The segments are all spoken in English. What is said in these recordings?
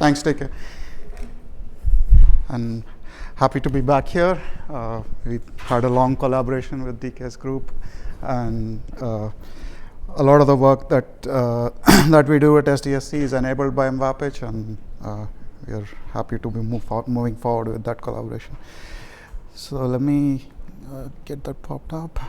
Thanks, DK. And happy to be back here. We had a long collaboration with DK's group, and a lot of the work that that we do at SDSC is enabled by MVAPICH, and we are happy to be moving forward with that collaboration. So let me get that popped up.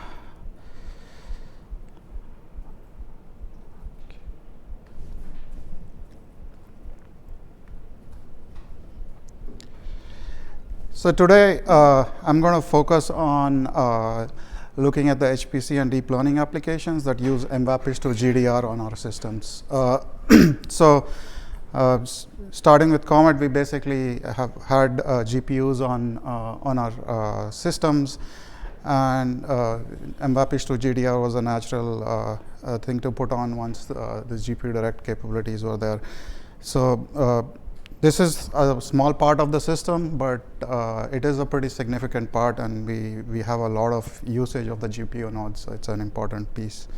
So today, I'm going to focus on looking at the HPC and deep learning applications that use MVAPICH2-GDR on our systems. Starting with Comet, we basically have had GPUs on our systems, and MVAPICH2-GDR was a natural thing to put on once the GPU direct capabilities were there. So this is a small part of the system, but it is a pretty significant part, and we have a lot of usage of the GPU nodes, so it's an important piece.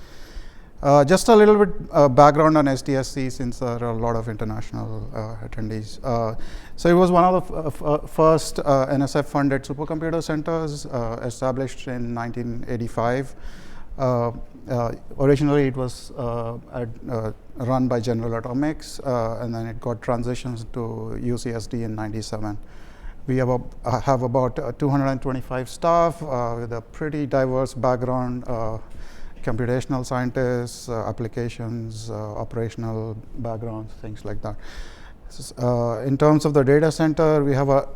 Just a little bit background on SDSC, since there are a lot of international attendees. So it was one of the first NSF-funded supercomputer centers established in 1985. Originally, it was run by General Atomics, and then it got transitioned to UCSD in '97. We have about 225 staff with a pretty diverse background, computational scientists, applications, operational backgrounds, things like that. In terms of the data center, we have a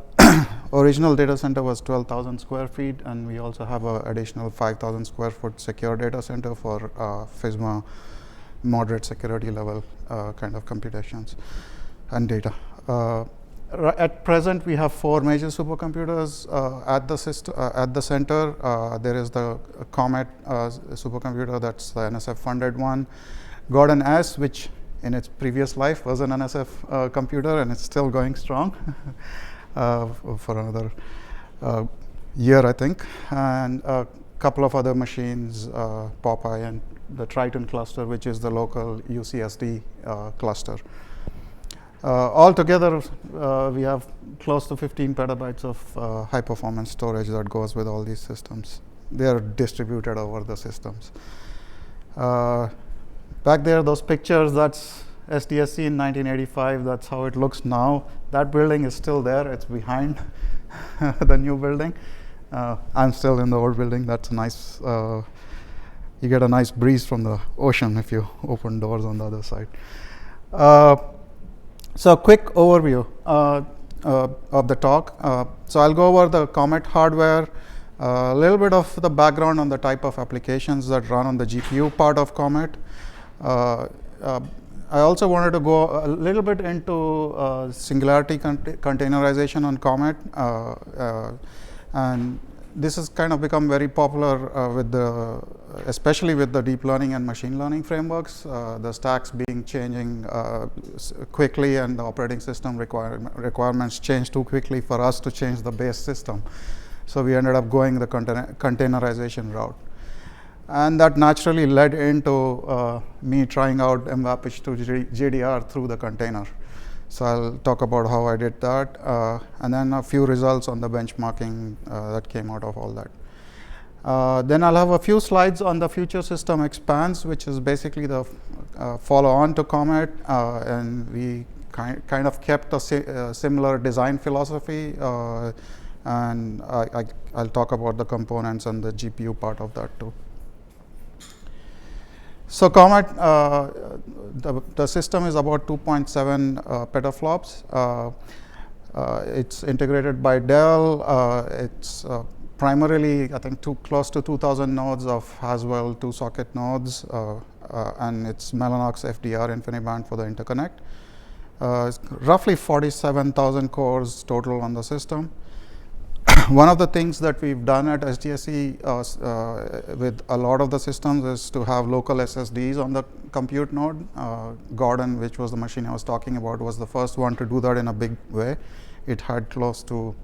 original data center was 12,000 square feet, and we also have an additional 5,000 square foot secure data center for FISMA moderate security level kind of computations and data. At present, we have 4 major supercomputers at the center. There is the Comet supercomputer, that's the NSF-funded one. Gordon S, which in its previous life was an NSF computer, and it's still going strong for another year, I think. And a couple of other machines, Popeye and the Triton cluster, which is the local UCSD cluster. Altogether, we have close to 15 petabytes of high-performance storage that goes with all these systems. They are distributed over the systems. Back there, those pictures, that's SDSC in 1985. That's how it looks now. That building is still there. It's behind the new building. I'm still in the old building. That's nice. You get a nice breeze from the ocean if you open doors on the other side. So quick overview of the talk. So I'll go over the Comet hardware, a little bit of the background on the type of applications that run on the GPU part of Comet. I also wanted to go a little bit into Singularity containerization on Comet, and this has kind of become very popular especially with the deep learning and machine learning frameworks. The stacks changing quickly, and the operating system requirements change too quickly for us to change the base system. So we ended up going the containerization route. And that naturally led into me trying out MVAPICH2-GDR through the container. So I'll talk about how I did that, and then a few results on the benchmarking that came out of all that. Then I'll have a few slides on the future system Expanse, which is basically the follow-on to Comet, and we kind of kept a similar design philosophy, and I'll talk about the components and the GPU part of that too. So Comet, the system is about 2.7 petaflops. It's integrated by Dell. It's primarily, I think, close to 2,000 nodes of Haswell 2-socket nodes, and it's Mellanox FDR InfiniBand for the interconnect. It's roughly 47,000 cores total on the system. One of the things that we've done at SDSC with a lot of the systems is to have local SSDs on the compute node. Gordon, which was the machine I was talking about, was the first one to do that in a big way. It had close to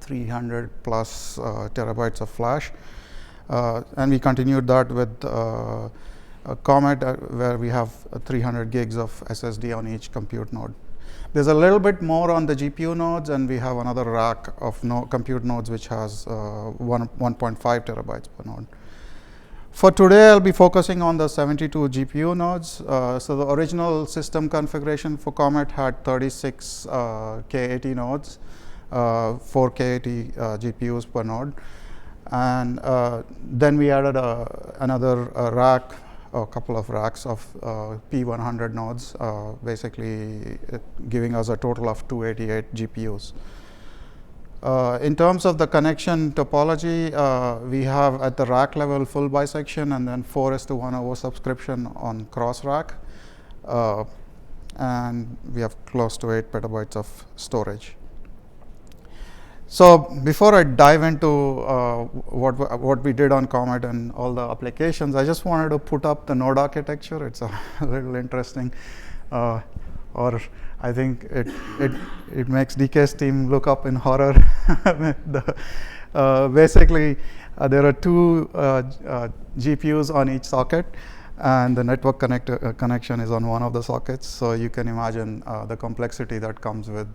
300 plus terabytes of flash. And we continued that with Comet, where we have 300 gigs of SSD on each compute node. There's a little bit more on the GPU nodes, and we have another rack of compute nodes which has 1.5 terabytes per node. For today, I'll be focusing on the 72 GPU nodes. So the original system configuration for Comet had 36 K-80 nodes, 4 K-80 GPUs per node. And then we added another rack, a couple of racks of P100 nodes, basically giving us a total of 288 GPUs. In terms of the connection topology, we have at the rack level full bisection and then 4:1 oversubscription on cross rack. And we have close to 8 petabytes of storage. So before I dive into what we did on Comet and all the applications, I just wanted to put up the node architecture. It's a little interesting, or I think it makes DK's team look up in horror. Basically, there are two GPUs on each socket, and the network connection is on one of the sockets. So you can imagine the complexity that comes with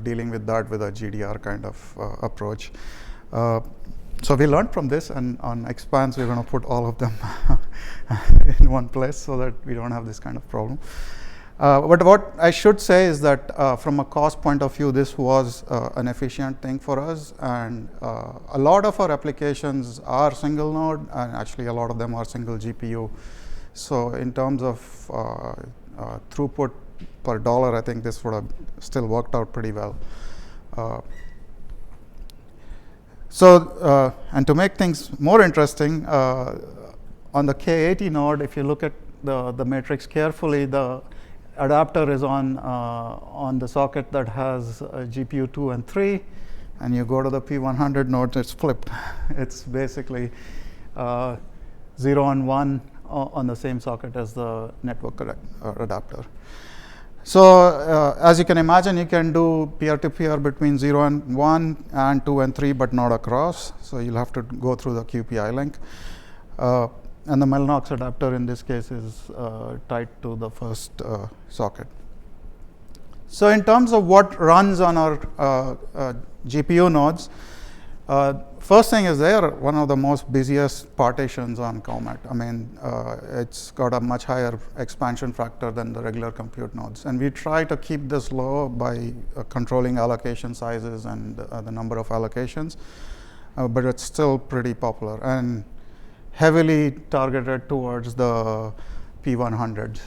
dealing with that with a GDR kind of approach. So we learned from this, and on Expanse, we're going to put all of them in one place so that we don't have this kind of problem. But what I should say is that from a cost point of view, this was an efficient thing for us. And a lot of our applications are single node, and actually a lot of them are single GPU. So in terms of throughput per dollar, I think this would have still worked out pretty well. And to make things more interesting, on the K-80 node, if you look at the matrix carefully, the adapter is on the socket that has GPU 2 and 3, and you go to the P100 node, it's flipped. It's basically 0 and 1 on the same socket as the network adapter. So as you can imagine, you can do peer-to-peer between 0 and 1 and 2 and 3, but not across. So you'll have to go through the QPI link. And the Mellanox adapter in this case is tied to the first socket. So in terms of what runs on our GPU nodes, first thing is they are one of the most busiest partitions on Comet. I mean, it's got a much higher expansion factor than the regular compute nodes. And we try to keep this low by controlling allocation sizes and the number of allocations, but it's still pretty popular and heavily targeted towards the P100s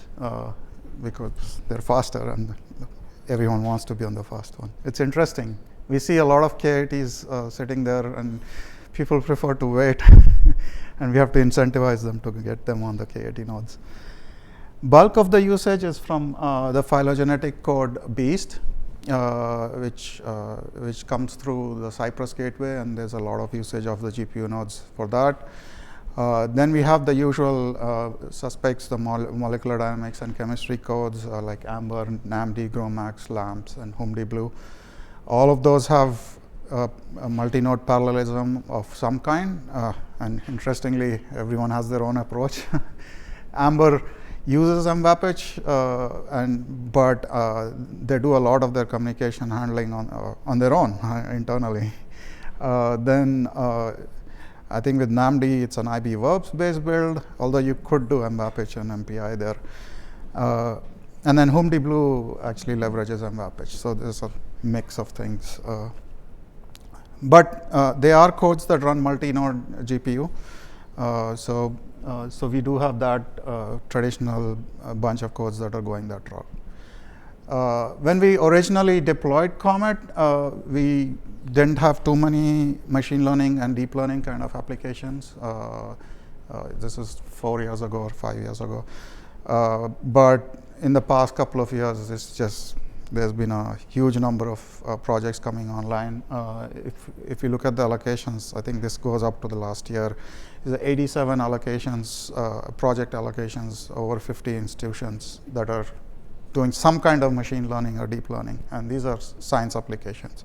because they're faster and everyone wants to be on the fast one. It's interesting. We see a lot of K-80s sitting there, and people prefer to wait, and we have to incentivize them to get them on the K-80 nodes. Bulk of the usage is from the phylogenetic code Beast, which comes through the Cypress gateway, and there's a lot of usage of the GPU nodes for that. Then we have the usual suspects, the molecular dynamics and chemistry codes like AMBER, NAMD, GROMACS, LAMPS, and HMDA Blue. All of those have a multi-node parallelism of some kind, and interestingly, everyone has their own approach. AMBER uses MVAPICH, but they do a lot of their communication handling on their own internally. Then I think with NAMD, it's an IB verbs based build, although you could do MVAPICH and MPI there. And then HMDA Blue actually leverages MVAPICH, so there's a mix of things. But they are codes that run multi-node GPU. So we do have that traditional bunch of codes that are going that route. When we originally deployed Comet, we didn't have too many machine learning and deep learning kind of applications. This is 4 years ago or 5 years ago. But in the past couple of years, it's just there's been a huge number of projects coming online. If you look at the allocations, I think this goes up to the last year. There's 87 allocations, project allocations, over 50 institutions that are doing some kind of machine learning or deep learning, and these are science applications.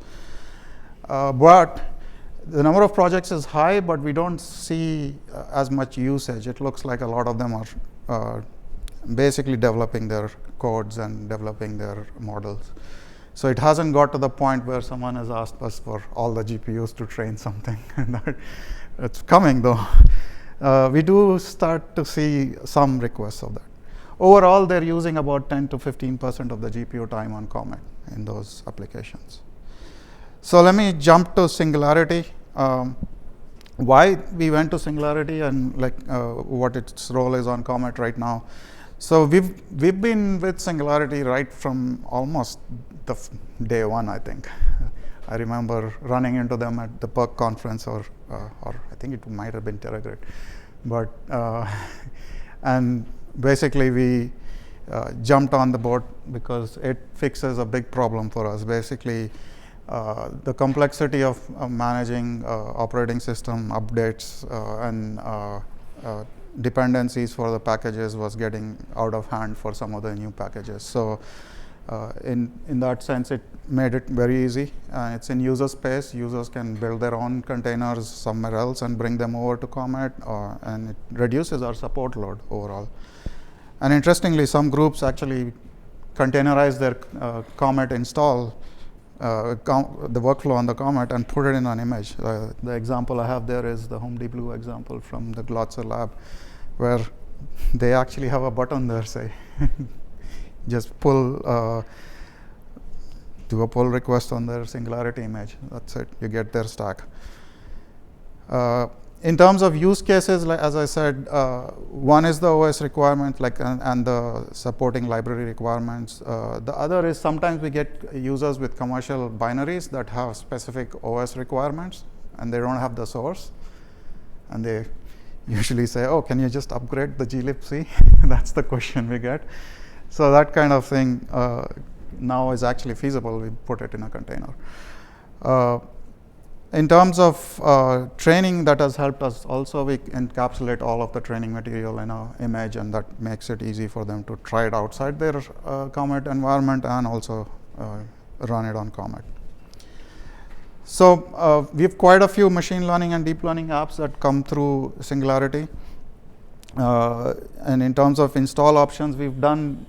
But the number of projects is high, but we don't see as much usage. It looks like a lot of them are basically developing their codes and developing their models. So it hasn't got to the point where someone has asked us for all the GPUs to train something. It's coming though. We do start to see some requests of that. Overall, they're using about 10 to 15% of the GPU time on Comet in those applications. So let me jump to Singularity. Why we went to Singularity and what its role is on Comet right now. So we've been with Singularity right from almost the day one, I think. I remember running into them at the PERC conference, or I think it might have been TeraGrid, but and basically we jumped on the board because it fixes a big problem for us. Basically, the complexity of managing operating system updates and dependencies for the packages was getting out of hand for some of the new packages. So in that sense, it made it very easy. It's in user space. Users can build their own containers somewhere else and bring them over to Comet, and it reduces our support load overall. And interestingly, some groups actually containerize their Comet install, the workflow on the Comet, and put it in an image. The example I have there is the HMDA Blue example from the Glotzer lab, where they actually have a button there, say, just pull, do a pull request on their Singularity image. That's it, you get their stack. In terms of use cases, as I said, one is the OS requirement, and the supporting library requirements. The other is sometimes we get users with commercial binaries that have specific OS requirements, and they don't have the source, and they usually say, "Oh, can you just upgrade the glibc?" That's the question we get. So that kind of thing now is actually feasible. We put it in a container. In terms of training, that has helped us also. We encapsulate all of the training material in an image, and that makes it easy for them to try it outside their Comet environment and also run it on Comet. So we have quite a few machine learning and deep learning apps that come through Singularity. And in terms of install options, we've done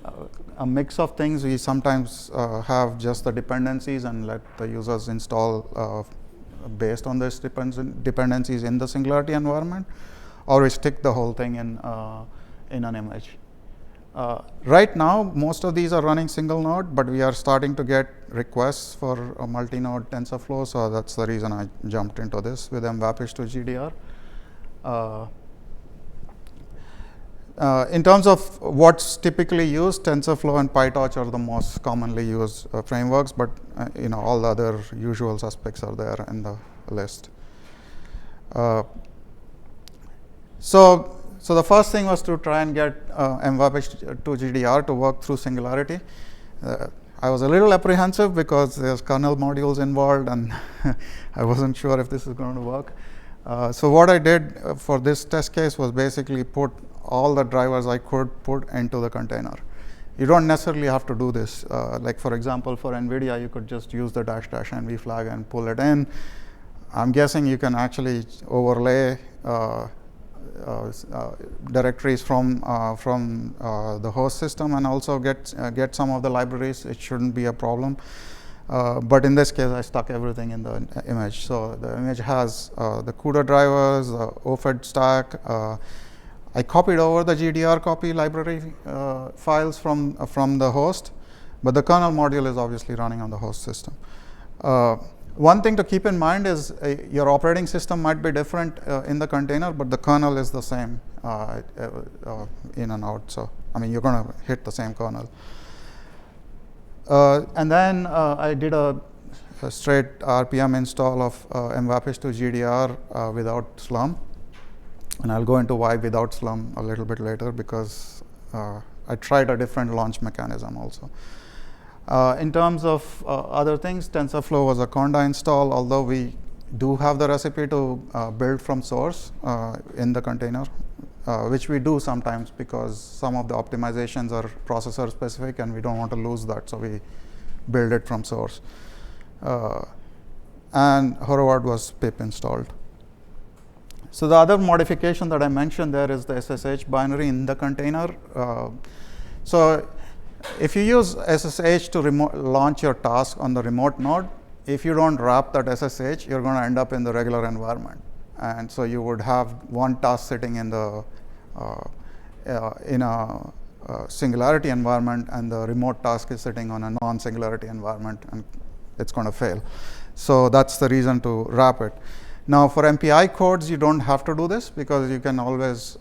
a mix of things. We sometimes have just the dependencies and let the users install based on those dependencies in the Singularity environment, or we stick the whole thing in an image. Right now, most of these are running single node, but we are starting to get requests for a multi-node TensorFlow, so that's the reason I jumped into this with MVAPICH2-GDR. In terms of what's typically used, TensorFlow and PyTorch are the most commonly used frameworks, but all the other usual suspects are there in the list. So the first thing was to try and get MVAPICH2-GDR to work through Singularity. I was a little apprehensive because there's kernel modules involved, and I wasn't sure if this is going to work. So what I did for this test case was basically put all the drivers I could put into the container. You don't necessarily have to do this. Like for example, for NVIDIA, you could just use the --NV flag and pull it in. I'm guessing you can actually overlay directories from the host system and also get some of the libraries. It shouldn't be a problem. But in this case, I stuck everything in the image. So the image has the CUDA drivers, the OFED stack. I copied over the GDR copy library files from the host, but the kernel module is obviously running on the host system. One thing to keep in mind is your operating system might be different in the container, but the kernel is the same in and out. So I mean, you're going to hit the same kernel. And then I did a straight RPM install of MVAPICH2-GDR without Slum. And I'll go into why without Slum a little bit later, because I tried a different launch mechanism also. In terms of other things, TensorFlow was a Conda install, although we do have the recipe to build from source in the container, which we do sometimes because some of the optimizations are processor specific and we don't want to lose that, so we build it from source. And Horvath was pip installed. So the other modification that I mentioned there is the SSH binary in the container. So if you use SSH to launch your task on the remote node, if you don't wrap that SSH, you're going to end up in the regular environment. And so you would have one task sitting in the in a Singularity environment, and the remote task is sitting on a non-Singularity environment, and it's going to fail. So that's the reason to wrap it. Now, for MPI codes, you don't have to do this, because you can always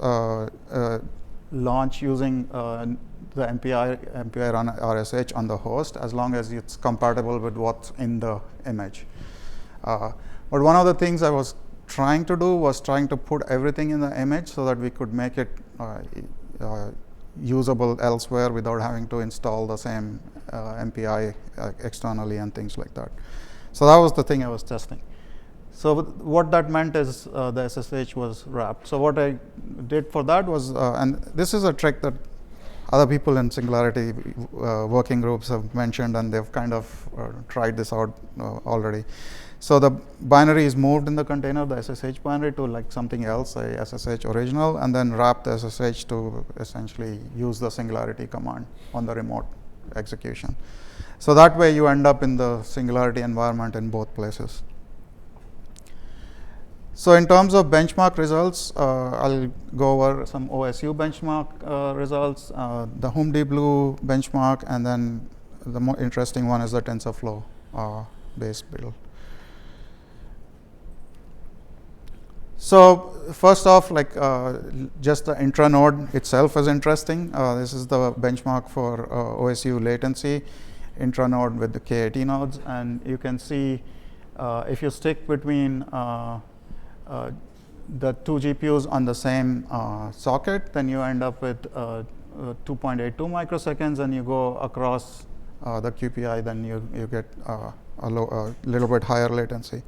launch using the MPI run RSH on the host, as long as it's compatible with what's in the image. But one of the things I was trying to do was trying to put everything in the image so that we could make it usable elsewhere without having to install the same MPI externally and things like that. So that was the thing I was testing. So what that meant is the SSH was wrapped. So what I did for that was, and this is a trick that other people in Singularity working groups have mentioned, and they've kind of tried this out already. So the binary is moved in the container, the SSH binary, to like something else, a SSH original, and then wrap the SSH to essentially use the Singularity command on the remote execution. So that way you end up in the Singularity environment in both places. So in terms of benchmark results, I'll go over some OSU benchmark results, the HMDA Blue benchmark, and then the more interesting one is the TensorFlow based build. So first off, like just the intranode itself is interesting. This is the benchmark for OSU latency intranode with the K-80 nodes, and you can see if you stick between the two GPUs on the same socket, then you end up with 2.82 microseconds, and you go across the QPI, then you get a little bit higher latency.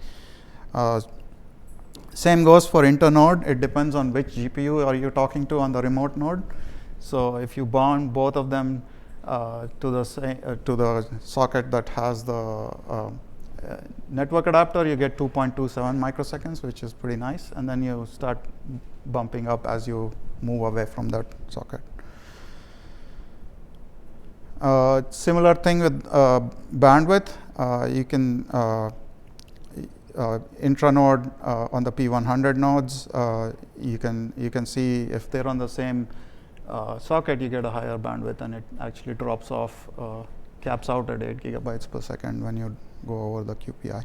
Same goes for internode. It depends on which GPU are you talking to on the remote node. So if you bound both of them to the socket that has the network adapter, you get 2.27 microseconds, which is pretty nice. And then you start bumping up as you move away from that socket. Similar thing with bandwidth. You can intranode on the P100 nodes. You can see if they're on the same socket, you get a higher bandwidth, and it actually drops off, caps out at 8 gigabytes per second when you go over the QPI.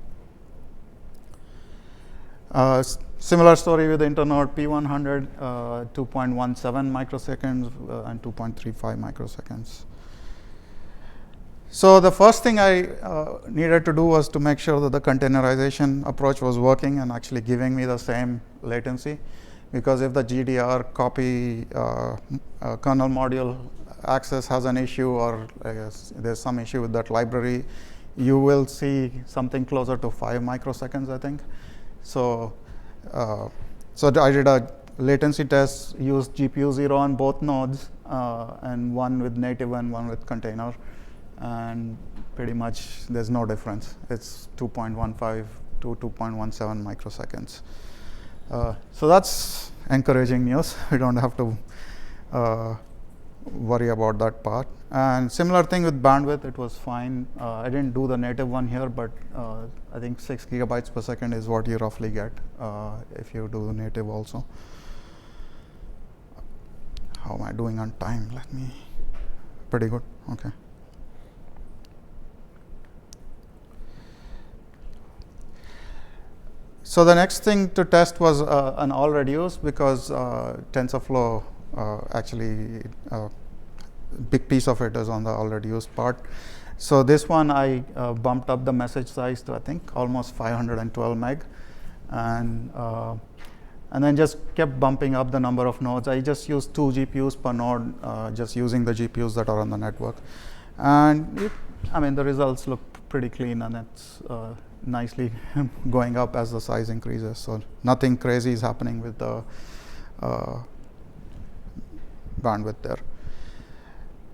Similar story with the internode P100, 2.17 microseconds and 2.35 microseconds. So the first thing I needed to do was to make sure that the containerization approach was working and actually giving me the same latency, because if the GDR copy kernel module access has an issue, or there's some issue with that library, you will see something closer to 5 microseconds, I think. So I did a latency test, used GPU 0 on both nodes, and one with native and one with container. And pretty much there's no difference. It's 2.15 to 2.17 microseconds. So that's encouraging news. We don't have to worry about that part. And similar thing with bandwidth, it was fine. I didn't do the native one here, but I think 6 gigabytes per second is what you roughly get if you do the native also. How am I doing on time? Pretty good. Okay. So the next thing to test was an all reduce, because TensorFlow actually big piece of it is on the all reduce part. So this one I bumped up the message size to I think almost 512 meg, and then just kept bumping up the number of nodes. I just used 2 GPUs per node, just using the GPUs that are on the network, and I mean the results look pretty clean, and it's nicely going up as the size increases. So nothing crazy is happening with the bandwidth there.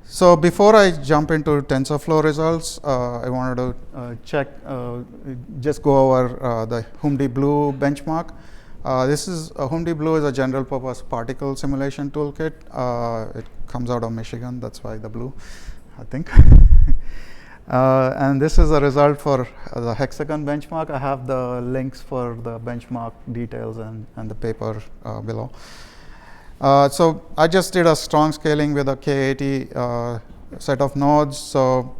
So before I jump into TensorFlow results, I wanted to check, just go over the HMDA Blue benchmark. This is HMDA Blue is a general purpose particle simulation toolkit. It comes out of Michigan, that's why the blue, I think. And this is a result for the hexagon benchmark. I have the links for the benchmark details and the paper below. So I just did a strong scaling with a K-80 set of nodes. So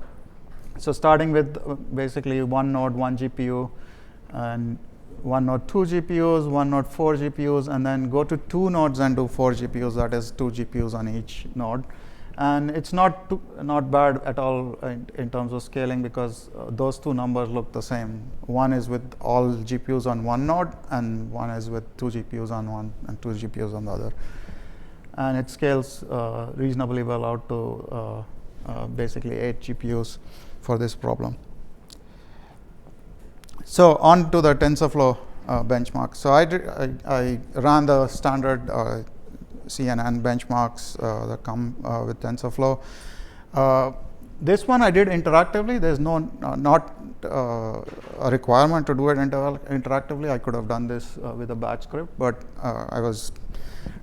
starting with basically one node, one GPU, and one node, two GPUs, one node, four GPUs, and then go to two nodes and do four GPUs. That is two GPUs on each node. And it's not bad at all in terms of scaling, because those two numbers look the same. One is with all GPUs on one node, and one is with two GPUs on one and two GPUs on the other. And it scales reasonably well out to basically 8 GPUs for this problem. So on to the TensorFlow benchmark. So I ran the standard CNN benchmarks that come with TensorFlow. This one I did interactively. There's not a requirement to do it interactively. I could have done this with a batch script, but I was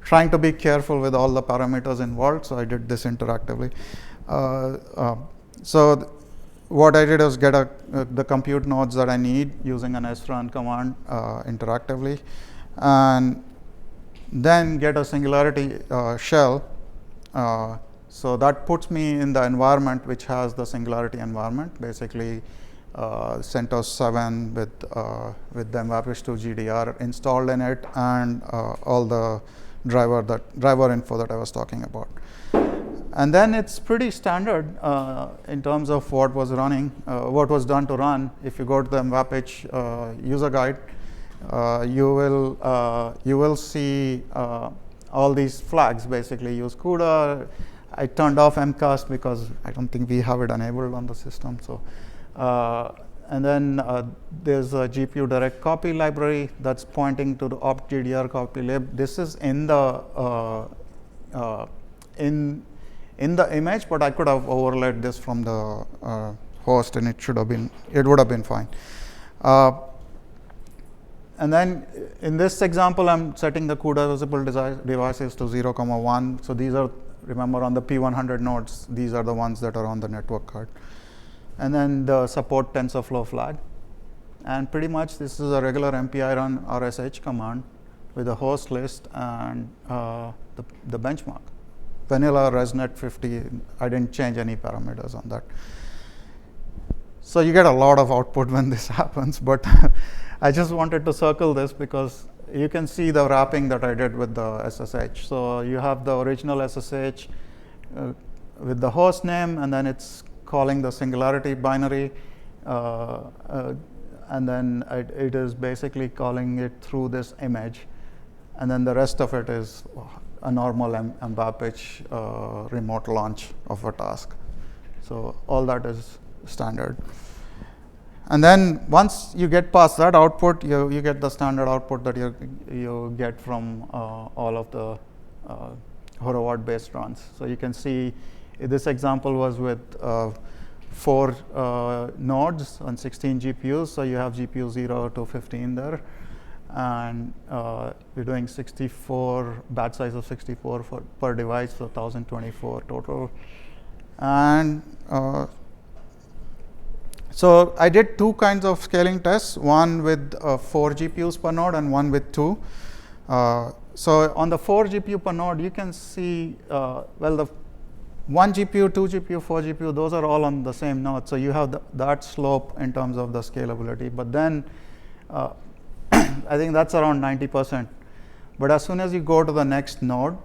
trying to be careful with all the parameters involved, so I did this interactively. So what I did was get the compute nodes that I need using an srun command interactively, and then get a Singularity shell. So that puts me in the environment which has the Singularity environment, basically CentOS 7 with the MVAPICH2-GDR installed in it, and all the driver info that I was talking about. And then it's pretty standard in terms of what was done to run. If you go to the MVAPICH user guide, you will see all these flags. Basically, use CUDA. I turned off MCAST because I don't think we have it enabled on the system. So, and then there's a GPU direct copy library that's pointing to the opt-GDR copy lib. This is in the in the image, but I could have overlaid this from the host, and it would have been fine. And then in this example, I'm setting the CUDA visible devices to 0, 1. So these are, remember, on the P100 nodes, these are the ones that are on the network card. And then the support TensorFlow flag. And pretty much this is a regular MPI run RSH command with a host list and the benchmark. Vanilla ResNet 50, I didn't change any parameters on that. So you get a lot of output when this happens, but I just wanted to circle this because you can see the wrapping that I did with the SSH. So you have the original SSH with the host name, and then it's calling the Singularity binary, and then it is basically calling it through this image, and then the rest of it is a normal MVAPICH remote launch of a task. So all that is standard. And then once you get past that output, you get the standard output that you get from all of the Horoward-based runs. So you can see this example was with 4 nodes on 16 GPUs. So you have GPU 0 to 15 there. And we're doing 64, batch size of 64 per device, so 1024 total. And so I did 2 kinds of scaling tests, one with 4 GPUs per node and one with 2. So on the 4 GPU per node, you can see, well, the 1 GPU, 2 GPU, 4 GPU, those are all on the same node. So you have that slope in terms of the scalability. But then I think that's around 90%. But as soon as you go to the next node,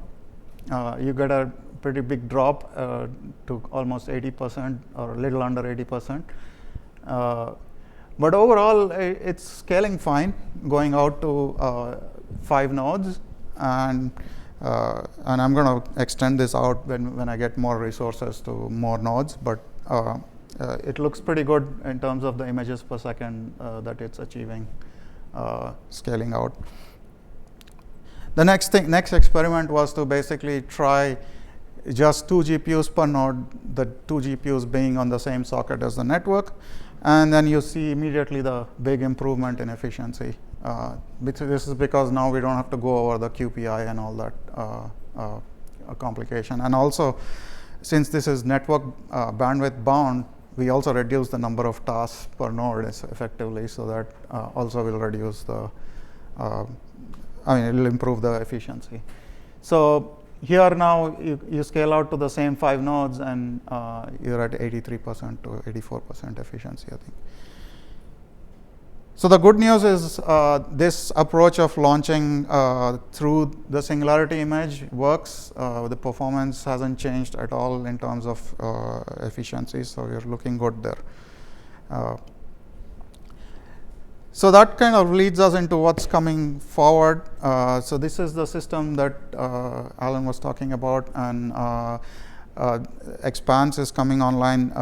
you get a pretty big drop to almost 80% or a little under 80%. But overall, it's scaling fine, going out to 5 nodes. And I'm going to extend this out when I get more resources to more nodes. But it looks pretty good in terms of the images per second that it's achieving. Scaling out. The next experiment was to basically try just 2 GPUs per node, the 2 GPUs being on the same socket as the network, and then you see immediately the big improvement in efficiency This is because now we don't have to go over the QPI and all that complication. And also, since this is network bandwidth bound, we also reduce the number of tasks per node effectively, so that also will reduce the, it will improve the efficiency. So here now you scale out to the same 5 nodes, and you're at 83% to 84% efficiency, I think. So the good news is this approach of launching through the Singularity image works. The performance hasn't changed at all in terms of efficiency, so we're looking good there. So that kind of leads us into what's coming forward. So this is the system that Alan was talking about, and Expanse is coming online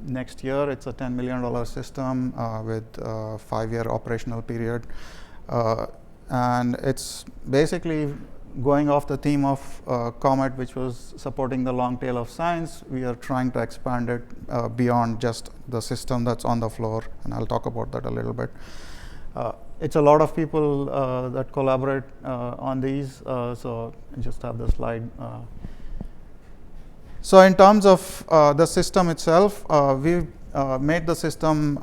next year. It's a $10 million system with a 5-year operational period. And it's basically going off the theme of Comet, which was supporting the long tail of science. We are trying to expand it beyond just the system that's on the floor, and I'll talk about that a little bit. It's a lot of people that collaborate on these, so I just have the slide. So in terms of the system itself, we've made the system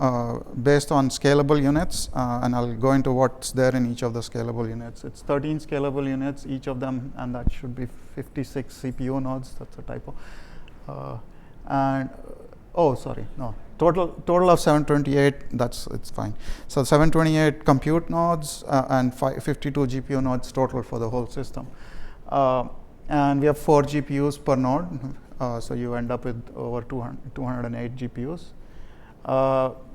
based on scalable units, and I'll go into what's there in each of the scalable units. It's 13 scalable units, each of them, and that should be 56 CPU nodes. That's a typo. Total of 728. It's fine. So 728 compute nodes and 52 GPU nodes total for the whole system. And we have 4 GPUs per node. So you end up with over 208 GPUs.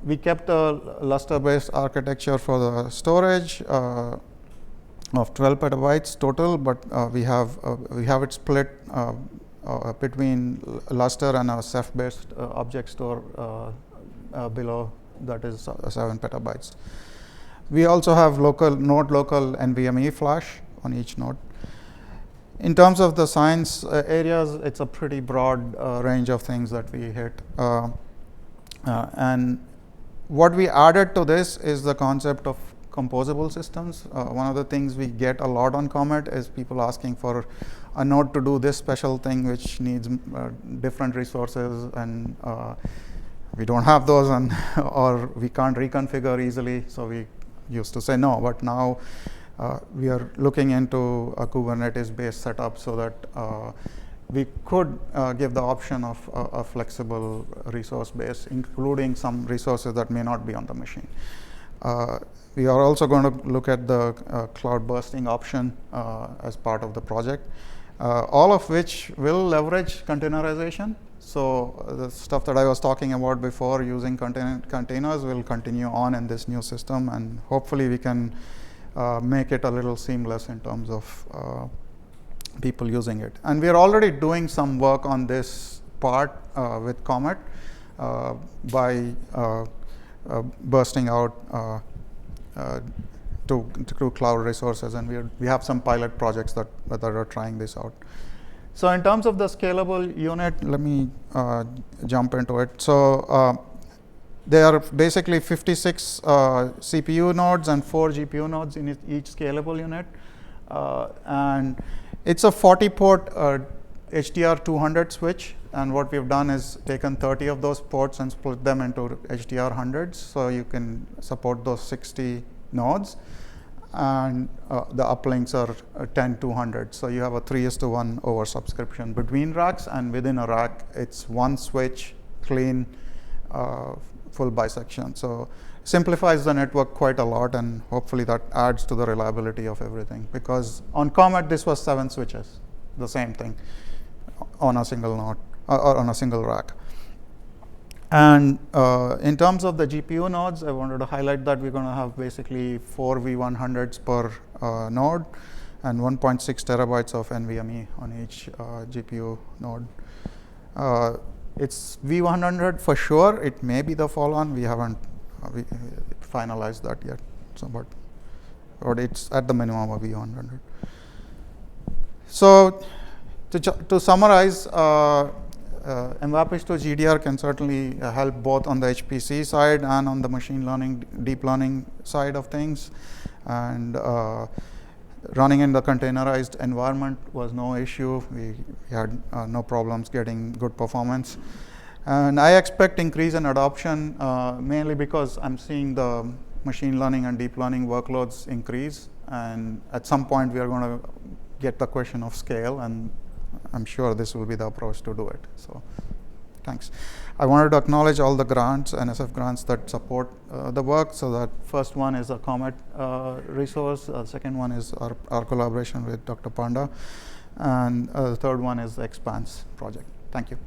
We kept a Lustre-based architecture for the storage of 12 petabytes total, but we have it split between Lustre and a Ceph-based object store below, that is 7 petabytes. We also have local NVMe flash on each node. In terms of the science areas, it's a pretty broad range of things that we hit. And what we added to this is the concept of composable systems. One of the things we get a lot on Comet is people asking for a node to do this special thing, which needs different resources, and we don't have those, and or we can't reconfigure easily. So we used to say no, but now we are looking into a Kubernetes-based setup so that we could give the option of a flexible resource base, including some resources that may not be on the machine. We are also going to look at the cloud bursting option as part of the project, all of which will leverage containerization. So the stuff that I was talking about before, using containers, will continue on in this new system, and hopefully we can make it a little seamless in terms of people using it. And we are already doing some work on this part with Comet by bursting out to cloud resources, and we have some pilot projects that are trying this out. So in terms of the scalable unit, let me jump into it. So there are basically 56 CPU nodes and 4 GPU nodes in each scalable unit. And it's a 40-port HDR 200 switch. And what we've done is taken 30 of those ports and split them into HDR 100s. So you can support those 60 nodes. And the uplinks are 10 200. So you have a 3:1 oversubscription between racks, and within a rack, it's one switch, clean, full bisection. So simplifies the network quite a lot, and hopefully that adds to the reliability of everything. Because on Comet, this was 7 switches, the same thing, on a single node or on a single rack. And in terms of the GPU nodes, I wanted to highlight that we're going to have basically 4 V100s per node and 1.6 terabytes of NVMe on each GPU node. It's V100 for sure. It may be the follow-on. We haven't finalized that yet. So, but it's at the minimum of V100. So to summarize, MVAPICH2-GDR can certainly help both on the HPC side and on the machine learning, deep learning side of things. And running in the containerized environment was no issue. We had no problems getting good performance. And I expect increase in adoption mainly because I'm seeing the machine learning and deep learning workloads increase. And at some point, we are going to get the question of scale. And I'm sure this will be the approach to do it. So thanks. I wanted to acknowledge all the grants, NSF grants that support the work. So that first one is a Comet resource. Second one is our collaboration with Dr. Panda. And the third one is the Expanse project. Thank you.